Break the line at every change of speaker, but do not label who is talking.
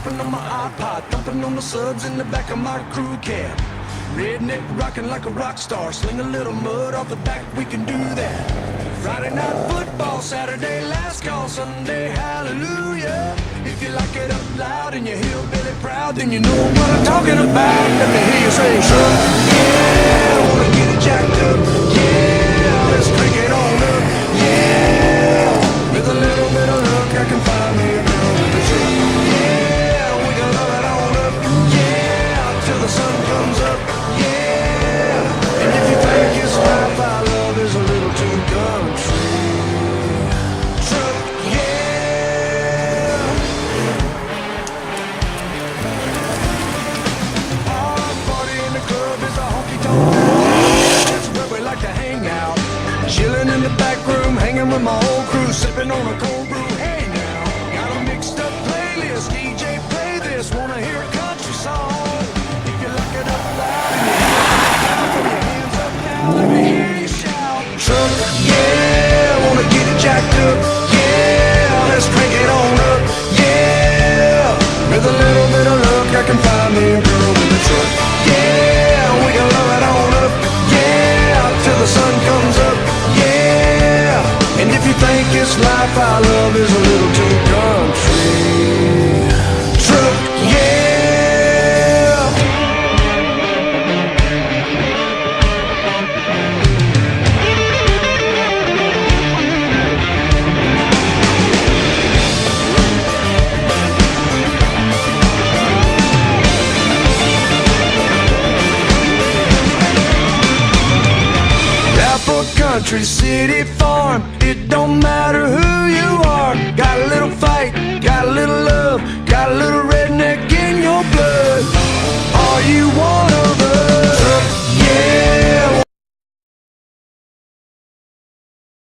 bumping on my iPod, thumping on the suds in the back of my crew cab. Redneck rocking like a rock star, sling a little mud off the back, we can do that. Friday night football, Saturday last call, Sunday hallelujah. If you like it up loud and you're hillbilly proud, then you know what I'm talking about. Let me hear you say, sure, yeah, I wanna get it jacked up, yeah, let's drink it on up, yeah. With a little bit of luck, I can find me a girl with a truck, yeah, we can love it on up, yeah, till the sun comes up, yeah. And if you think it's life, our love is a little too country. Truck, yeah. Our party in the club is a honky-tonk. That's where we like to hang out. Chilling in the back room, hanging with my whole crew, sipping on a cold brew. Hey now, got a mixed up playlist. DJ, play this. Wanna hear a country song? If you like it up loud and you put your hands up now, let me hear you shout. Truck, yeah, wanna get it jacked up, yeah, let's crank it on up, yeah. With a little bit of luck, I can find me a girl with a truck, yeah, we can love it on up, yeah, till the sun comes up, yeah. And if you think it's life, our love is a little too country. Truck, yeah. Country, city, farm, it don't matter who you are. Got a little fight, got a little love, got a little redneck in your blood. All you want